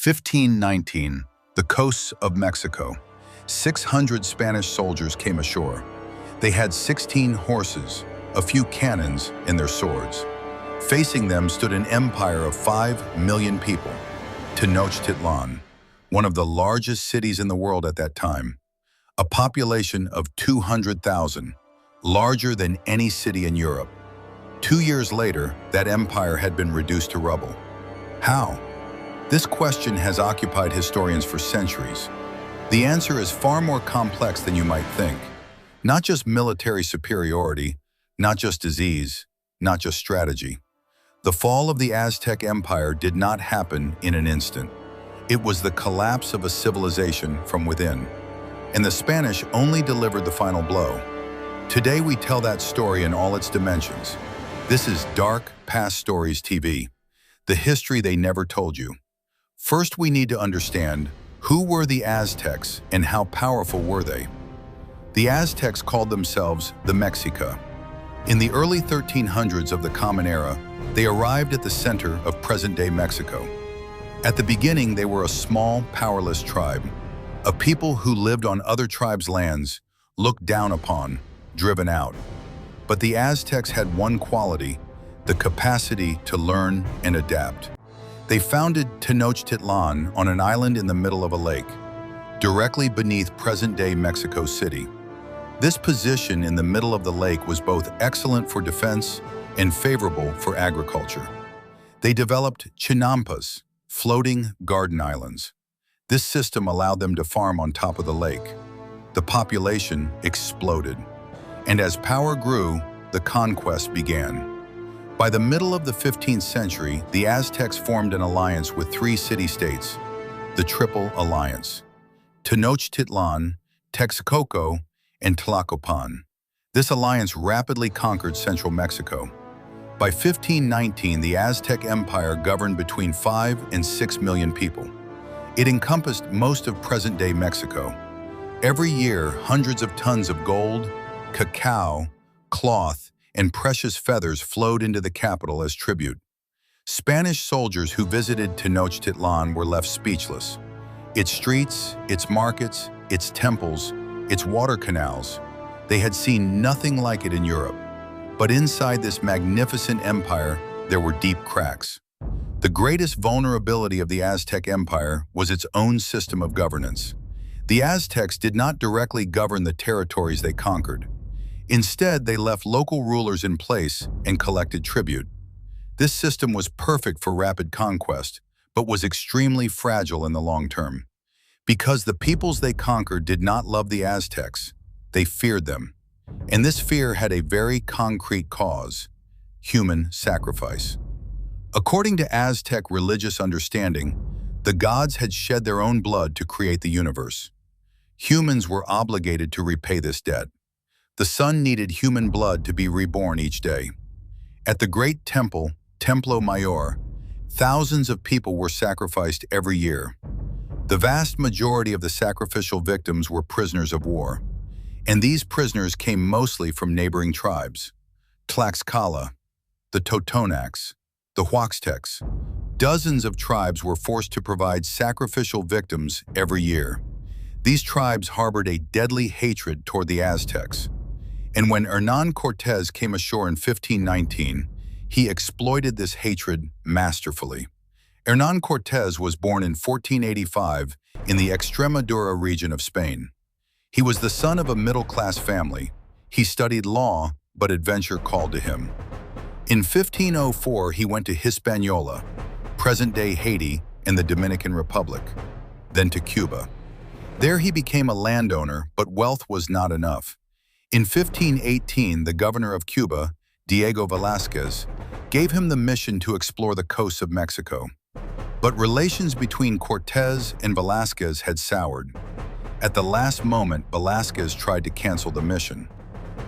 1519, the coasts of Mexico. 600 Spanish soldiers came ashore. They had 16 horses, a few cannons, and their swords. Facing them stood an empire of 5 million people, Tenochtitlan, one of the largest cities in the world at that time. A population of 200,000, larger than any city in Europe. 2 years later, that empire had been reduced to rubble. How? This question has occupied historians for centuries. The answer is far more complex than you might think. Not just military superiority, not just disease, not just strategy. The fall of the Aztec Empire did not happen in an instant. It was the collapse of a civilization from within. And the Spanish only delivered the final blow. Today we tell that story in all its dimensions. This is Dark Past Stories TV, the history they never told you. First, we need to understand who were the Aztecs and how powerful were they. The Aztecs called themselves the Mexica. In the early 1300s of the Common Era, they arrived at the center of present-day Mexico. At the beginning, they were a small, powerless tribe, a people who lived on other tribes' lands, looked down upon, driven out. But the Aztecs had one quality: the capacity to learn and adapt. They founded Tenochtitlan on an island in the middle of a lake, directly beneath present-day Mexico City. This position in the middle of the lake was both excellent for defense and favorable for agriculture. They developed chinampas, floating garden islands. This system allowed them to farm on top of the lake. The population exploded, and as power grew, the conquest began. By the middle of the 15th century, the Aztecs formed an alliance with 3 city-states, the Triple Alliance: Tenochtitlan, Texcoco, and Tlacopan. This alliance rapidly conquered central Mexico. By 1519, the Aztec Empire governed between 5 and 6 million people. It encompassed most of present-day Mexico. Every year, hundreds of tons of gold, cacao, cloth, and precious feathers flowed into the capital as tribute. Spanish soldiers who visited Tenochtitlan were left speechless. Its streets, its markets, its temples, its water canals, they had seen nothing like it in Europe. But inside this magnificent empire, there were deep cracks. The greatest vulnerability of the Aztec Empire was its own system of governance. The Aztecs did not directly govern the territories they conquered. Instead, they left local rulers in place and collected tribute. This system was perfect for rapid conquest, but was extremely fragile in the long term. Because the peoples they conquered did not love the Aztecs, they feared them. And this fear had a very concrete cause: human sacrifice. According to Aztec religious understanding, the gods had shed their own blood to create the universe. Humans were obligated to repay this debt. The sun needed human blood to be reborn each day. At the great temple, Templo Mayor, thousands of people were sacrificed every year. The vast majority of the sacrificial victims were prisoners of war, and these prisoners came mostly from neighboring tribes: Tlaxcala, the Totonacs, the Huaxtecs. Dozens of tribes were forced to provide sacrificial victims every year. These tribes harbored a deadly hatred toward the Aztecs. And when Hernán Cortés came ashore in 1519, he exploited this hatred masterfully. Hernán Cortés was born in 1485 in the Extremadura region of Spain. He was the son of a middle-class family. He studied law, but adventure called to him. In 1504, he went to Hispaniola, present-day Haiti and the Dominican Republic, then to Cuba. There he became a landowner, but wealth was not enough. In 1518, the governor of Cuba, Diego Velázquez, gave him the mission to explore the coasts of Mexico. But relations between Cortés and Velázquez had soured. At the last moment, Velázquez tried to cancel the mission.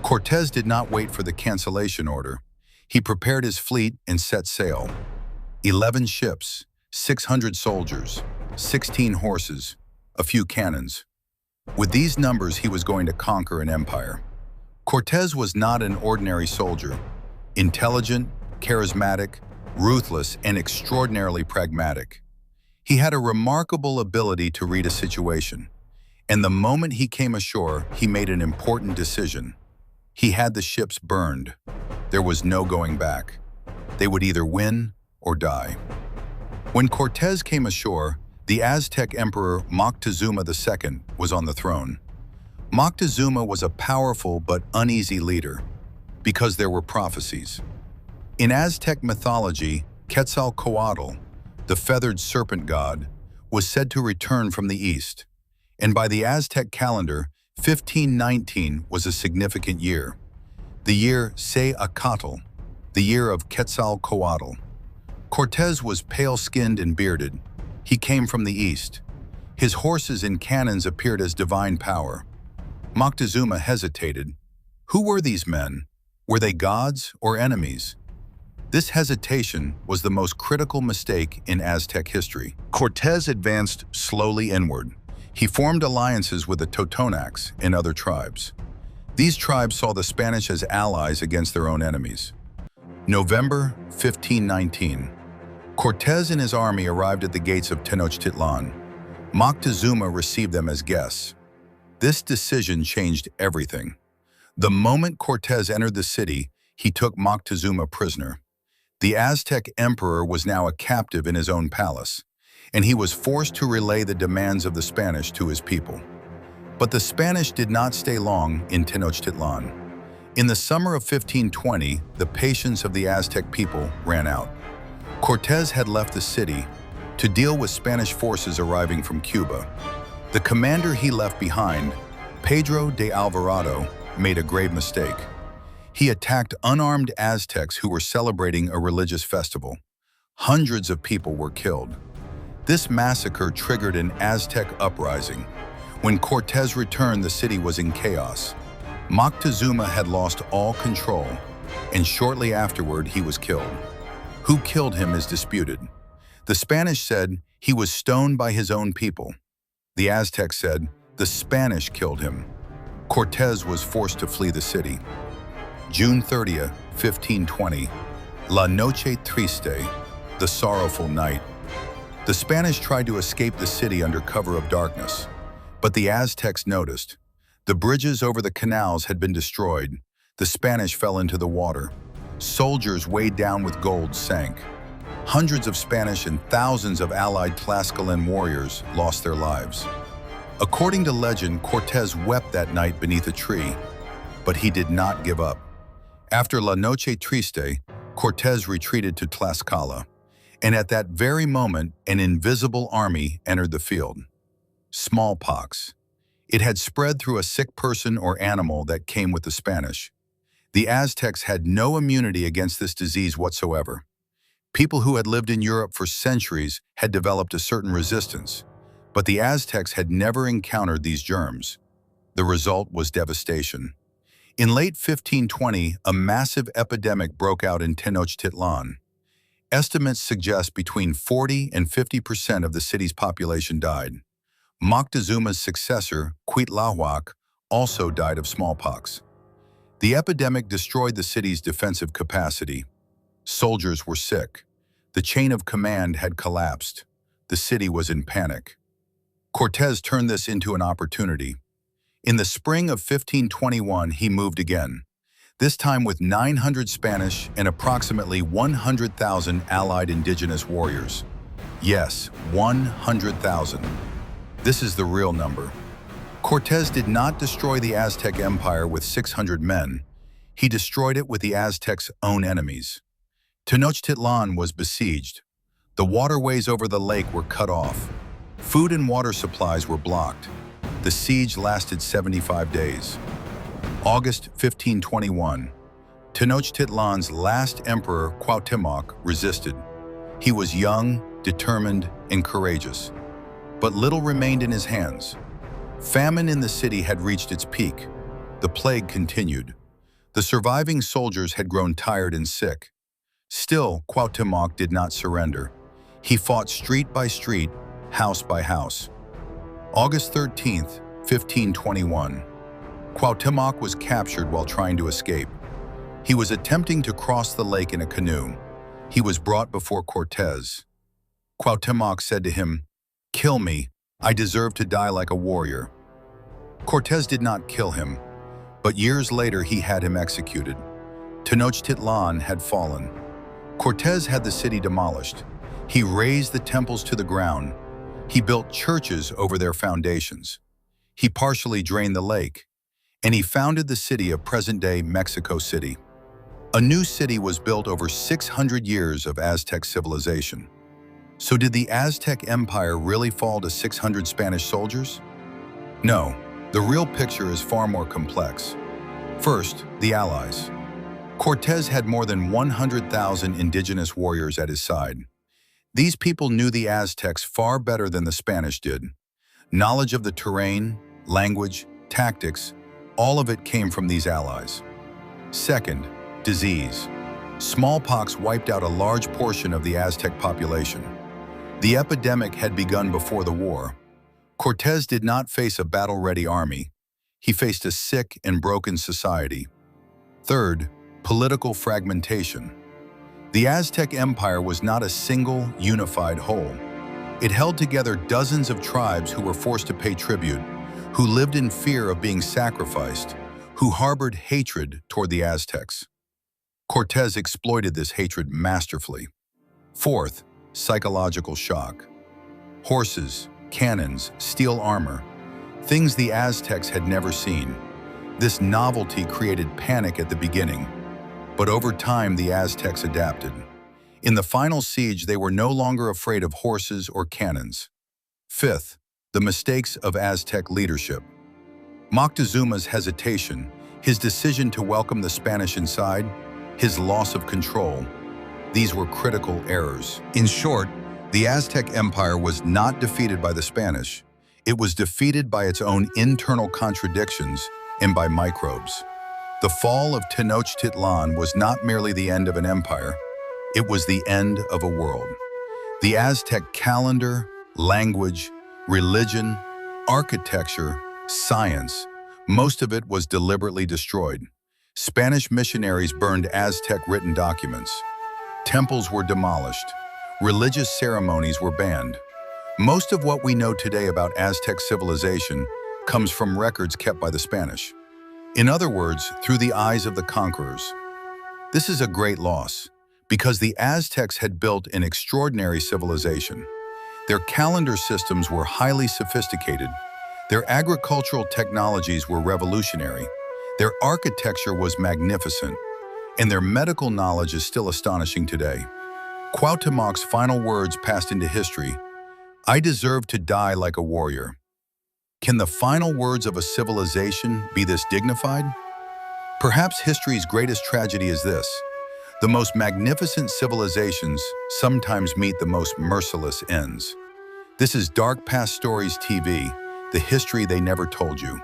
Cortés did not wait for the cancellation order. He prepared his fleet and set sail. 11 ships, 600 soldiers, 16 horses, a few cannons. With these numbers, he was going to conquer an empire. Cortés was not an ordinary soldier. Intelligent, charismatic, ruthless, and extraordinarily pragmatic. He had a remarkable ability to read a situation, and the moment he came ashore, he made an important decision. He had the ships burned. There was no going back. They would either win or die. When Cortez came ashore, the Aztec Emperor Moctezuma II was on the throne. Moctezuma was a powerful but uneasy leader, because there were prophecies. In Aztec mythology, Quetzalcoatl, the feathered serpent god, was said to return from the east, and by the Aztec calendar, 1519 was a significant year. The year Seacatl, the year of Quetzalcoatl. Cortez was pale-skinned and bearded. He came from the east. His horses and cannons appeared as divine power. Moctezuma hesitated. Who were these men? Were they gods or enemies? This hesitation was the most critical mistake in Aztec history. Cortez advanced slowly inward. He formed alliances with the Totonacs and other tribes. These tribes saw the Spanish as allies against their own enemies. November 1519. Cortez and his army arrived at the gates of Tenochtitlan. Moctezuma received them as guests. This decision changed everything. The moment Cortez entered the city, he took Moctezuma prisoner. The Aztec emperor was now a captive in his own palace, and he was forced to relay the demands of the Spanish to his people. But the Spanish did not stay long in Tenochtitlan. In the summer of 1520, the patience of the Aztec people ran out. Cortez had left the city to deal with Spanish forces arriving from Cuba. The commander he left behind, Pedro de Alvarado, made a grave mistake. He attacked unarmed Aztecs who were celebrating a religious festival. Hundreds of people were killed. This massacre triggered an Aztec uprising. When Cortez returned, the city was in chaos. Moctezuma had lost all control, and shortly afterward he was killed. Who killed him is disputed. The Spanish said he was stoned by his own people. The Aztecs said the Spanish killed him. Cortez was forced to flee the city. June 30, 1520, La Noche Triste, the sorrowful night. The Spanish tried to escape the city under cover of darkness, but the Aztecs noticed. The bridges over the canals had been destroyed. The Spanish fell into the water. Soldiers weighed down with gold sank. Hundreds of Spanish and thousands of allied Tlaxcalan warriors lost their lives. According to legend, Cortez wept that night beneath a tree, but he did not give up. After La Noche Triste, Cortez retreated to Tlaxcala, and at that very moment, an invisible army entered the field. Smallpox. It had spread through a sick person or animal that came with the Spanish. The Aztecs had no immunity against this disease whatsoever. People who had lived in Europe for centuries had developed a certain resistance, but the Aztecs had never encountered these germs. The result was devastation. In late 1520, a massive epidemic broke out in Tenochtitlan. Estimates suggest between 40 and 50% of the city's population died. Moctezuma's successor, Cuitlahuac, also died of smallpox. The epidemic destroyed the city's defensive capacity. Soldiers were sick. The chain of command had collapsed. The city was in panic. Cortez turned this into an opportunity. In the spring of 1521, he moved again, this time with 900 Spanish and approximately 100,000 allied indigenous warriors. Yes, 100,000. This is the real number. Cortez did not destroy the Aztec Empire with 600 men. He destroyed it with the Aztecs' own enemies. Tenochtitlan was besieged. The waterways over the lake were cut off. Food and water supplies were blocked. The siege lasted 75 days. August 1521. Tenochtitlan's last emperor, Cuauhtémoc, resisted. He was young, determined, and courageous. But little remained in his hands. Famine in the city had reached its peak. The plague continued. The surviving soldiers had grown tired and sick. Still, Cuauhtémoc did not surrender. He fought street by street, house by house. August 13th, 1521. Cuauhtémoc was captured while trying to escape. He was attempting to cross the lake in a canoe. He was brought before Cortez. Cuauhtémoc said to him, "Kill me, I deserve to die like a warrior." Cortés did not kill him, but years later he had him executed. Tenochtitlan had fallen. Cortés had the city demolished. He razed the temples to the ground. He built churches over their foundations. He partially drained the lake, and he founded the city of present-day Mexico City. A new city was built over 600 years of Aztec civilization. So did the Aztec Empire really fall to 600 Spanish soldiers? No, the real picture is far more complex. First, the Allies. Cortés had more than 100,000 indigenous warriors at his side. These people knew the Aztecs far better than the Spanish did. Knowledge of the terrain, language, tactics, all of it came from these allies. Second, disease. Smallpox wiped out a large portion of the Aztec population. The epidemic had begun before the war. Cortés did not face a battle-ready army. He faced a sick and broken society. Third, political fragmentation. The Aztec Empire was not a single, unified whole. It held together dozens of tribes who were forced to pay tribute, who lived in fear of being sacrificed, who harbored hatred toward the Aztecs. Cortés exploited this hatred masterfully. Fourth, psychological shock. Horses, cannons, steel armor, things the Aztecs had never seen. This novelty created panic at the beginning, but over time the Aztecs adapted. In the final siege, they were no longer afraid of horses or cannons. Fifth, the mistakes of Aztec leadership. Moctezuma's hesitation, his decision to welcome the Spanish inside, his loss of control, these were critical errors. In short, the Aztec Empire was not defeated by the Spanish. It was defeated by its own internal contradictions and by microbes. The fall of Tenochtitlan was not merely the end of an empire, it was the end of a world. The Aztec calendar, language, religion, architecture, science, most of it was deliberately destroyed. Spanish missionaries burned Aztec-written documents. Temples were demolished. Religious ceremonies were banned. Most of what we know today about Aztec civilization comes from records kept by the Spanish. In other words, through the eyes of the conquerors. This is a great loss, because the Aztecs had built an extraordinary civilization. Their calendar systems were highly sophisticated. Their agricultural technologies were revolutionary. Their architecture was magnificent, and their medical knowledge is still astonishing today. Cuauhtémoc's final words passed into history, "I deserve to die like a warrior." Can the final words of a civilization be this dignified? Perhaps history's greatest tragedy is this: the most magnificent civilizations sometimes meet the most merciless ends. This is Dark Past Stories TV, the history they never told you.